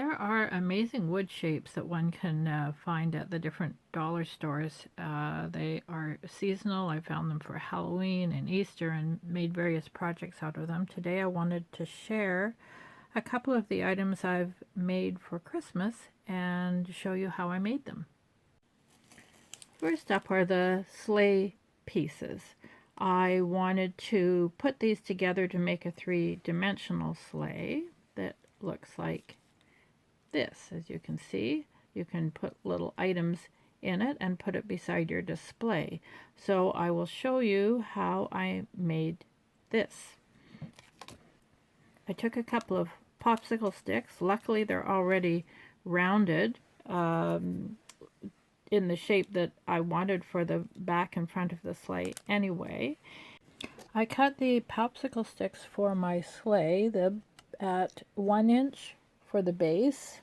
There are amazing wood shapes that one can find at the different dollar stores. They are seasonal. I found them for Halloween and Easter and made various projects out of them. Today I wanted to share a couple of the items I've made for Christmas and show you how I made them. First up are the sleigh pieces. I wanted to put these together to make a three-dimensional sleigh that looks like this. As you can see, you can put little items in it and put it beside your display. So I will show you how I made this. I took a couple of popsicle sticks. Luckily they're already rounded in the shape that I wanted for the back and front of the sleigh anyway. I cut the popsicle sticks for my sleigh at 1 inch for the base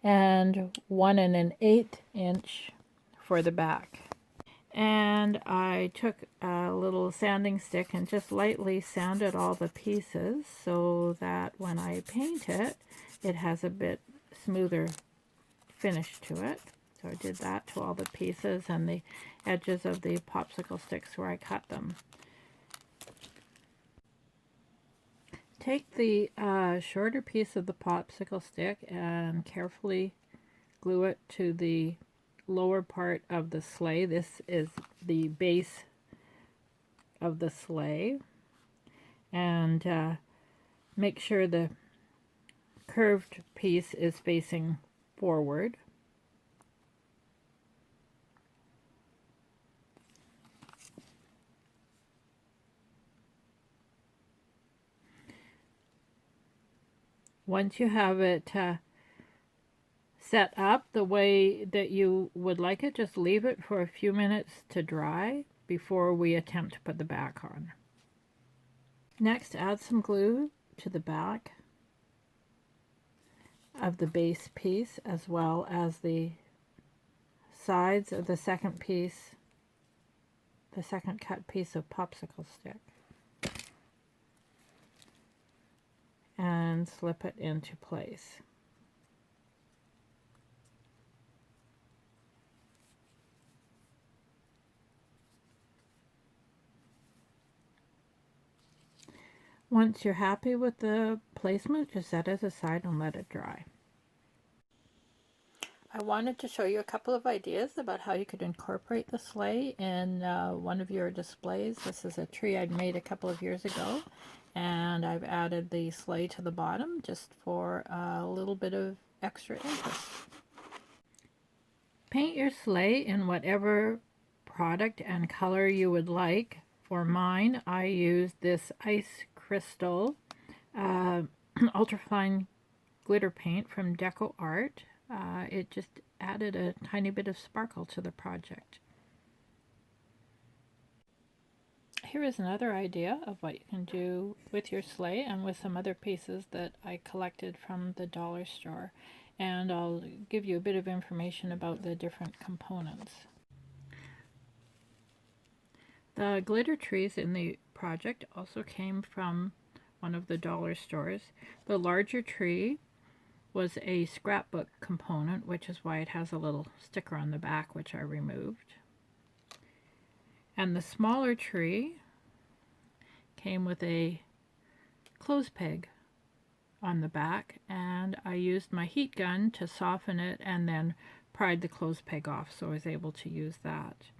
and 1 1/8 inch for the back. And I took a little sanding stick and just lightly sanded all the pieces so that when I paint it, it has a bit smoother finish to it. So I did that to all the pieces and the edges of the popsicle sticks where I cut them. Take the shorter piece of the popsicle stick and carefully glue it to the lower part of the sleigh. This is the base of the sleigh. And make sure the curved piece is facing forward. Once you have it set up the way that you would like it, just leave it for a few minutes to dry before we attempt to put the back on. Next, add some glue to the back of the base piece as well as the sides of the second piece, the second cut piece of popsicle stick, and slip it into place. Once you're happy with the placement, just set it aside and let it dry. I wanted to show you a couple of ideas about how you could incorporate the sleigh in one of your displays. This is a tree I'd made a couple of years ago, and I've added the sleigh to the bottom just for a little bit of extra interest. Paint your sleigh in whatever product and color you would like. For mine, I used this ice crystal ultrafine glitter paint from Deco Art. It just added a tiny bit of sparkle to the project. Here is another idea of what you can do with your sleigh and with some other pieces that I collected from the dollar store. And I'll give you a bit of information about the different components. The glitter trees in the project also came from one of the dollar stores. The larger tree was a scrapbook component, which is why it has a little sticker on the back, which I removed. And the smaller tree came with a clothes peg on the back, and I used my heat gun to soften it and then pried the clothes peg off, so I was able to use that.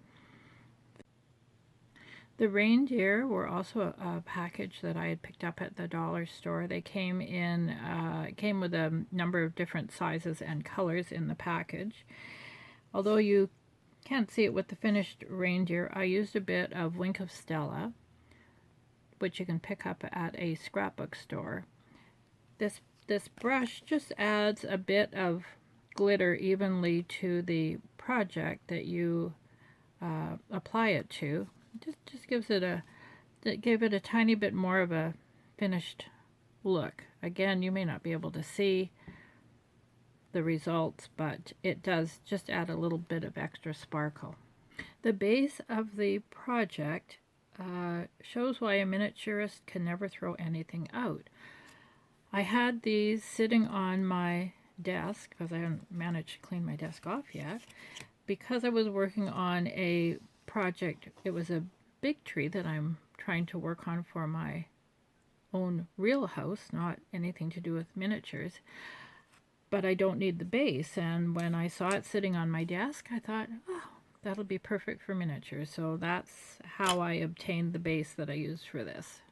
The reindeer were also a package that I had picked up at the dollar store. They came in, came with a number of different sizes and colors in the package. Although you can't see it with the finished reindeer, I used a bit of Wink of Stella, which you can pick up at a scrapbook store. This brush just adds a bit of glitter evenly to the project that you apply it to. Just gives it gave it a tiny bit more of a finished look. Again, you may not be able to see the results, but it does just add a little bit of extra sparkle. The base of the project shows why a miniaturist can never throw anything out. I had these sitting on my desk because I haven't managed to clean my desk off yet. Because I was working on a project, it was a big tree that I'm trying to work on for my own real house, not anything to do with miniatures, but I don't need the base. And when I saw it sitting on my desk, I thought, oh, that'll be perfect for miniatures. So that's how I obtained the base that I used for this.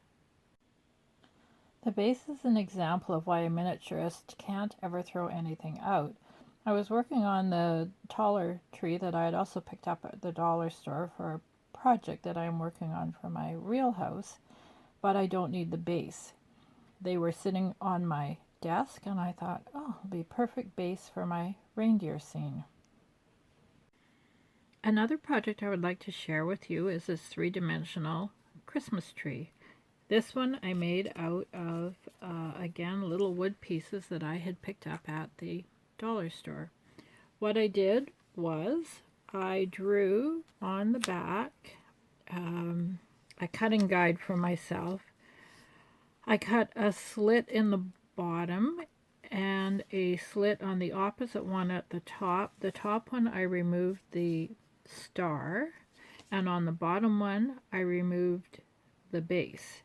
The base is an example of why a miniaturist can't ever throw anything out. I was working on the taller tree that I had also picked up at the dollar store for a project that I'm working on for my real house, but I don't need the base. They were sitting on my desk and I thought, oh, it'll be perfect base for my reindeer scene. Another project I would like to share with you is this three-dimensional Christmas tree. This one I made out of, again, little wood pieces that I had picked up at the dollar store. What I did was I drew on the back a cutting guide for myself. I cut a slit in the bottom and a slit on the opposite one at the top. The top one I removed the star, and on the bottom one I removed the base.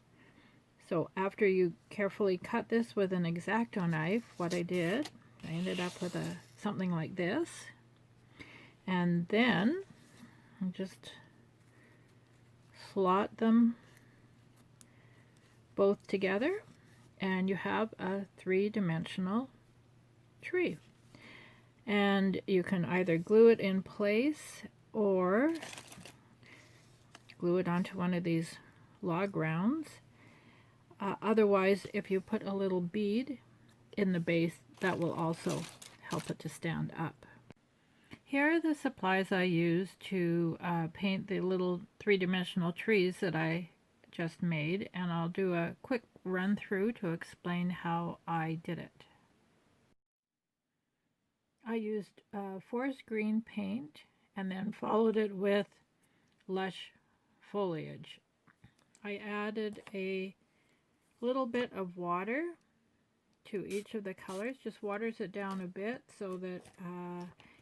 So after you carefully cut this with an X-Acto knife, what I did, I ended up with something like this. And then I just slot them both together and you have a three-dimensional tree. And you can either glue it in place or glue it onto one of these log rounds. Otherwise, if you put a little bead in the base, that will also help it to stand up. Here are the supplies I used to paint the little three-dimensional trees that I just made, and I'll do a quick run through to explain how I did it. I used forest green paint and then followed it with lush foliage. I added a little bit of water to each of the colors, just waters it down a bit so that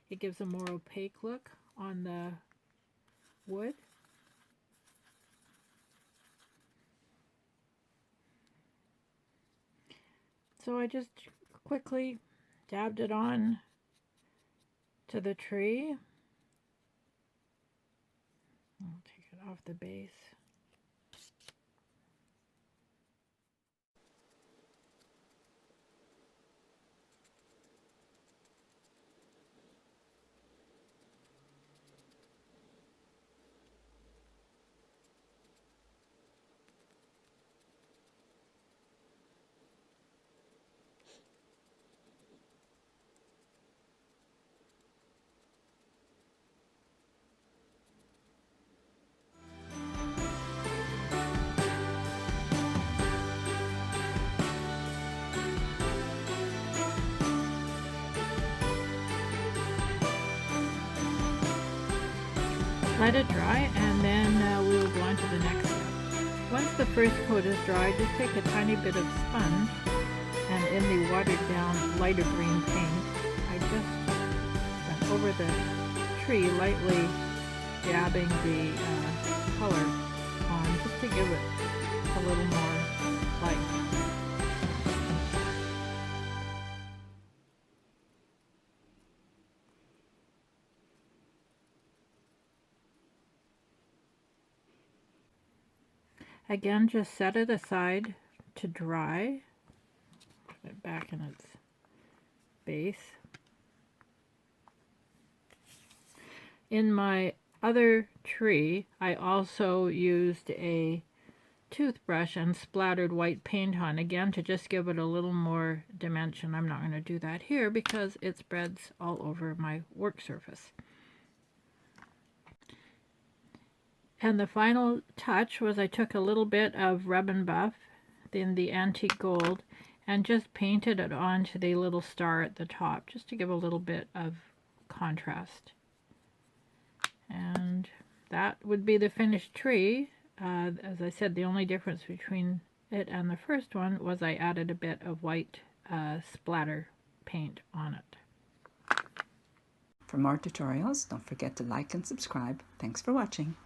it gives a more opaque look on the wood. So I just quickly dabbed it on to the tree. I'll take it off the base. Let it dry, and then we will go on to the next step. Once the first coat is dry, just take a tiny bit of sponge, and in the watered down lighter green paint, I just went over the tree, lightly dabbing the color on just to give it a little more life. Again, just set it aside to dry. Put it back in its base. In my other tree, I also used a toothbrush and splattered white paint on, again to just give it a little more dimension. I'm not going to do that here because it spreads all over my work surface. And the final touch was I took a little bit of Rub and Buff in the antique gold and just painted it onto the little star at the top just to give a little bit of contrast. And that would be the finished tree. As I said, the only difference between it. And the first one was I added a bit of white splatter paint on it. For more tutorials, don't forget to like and subscribe. Thanks for watching.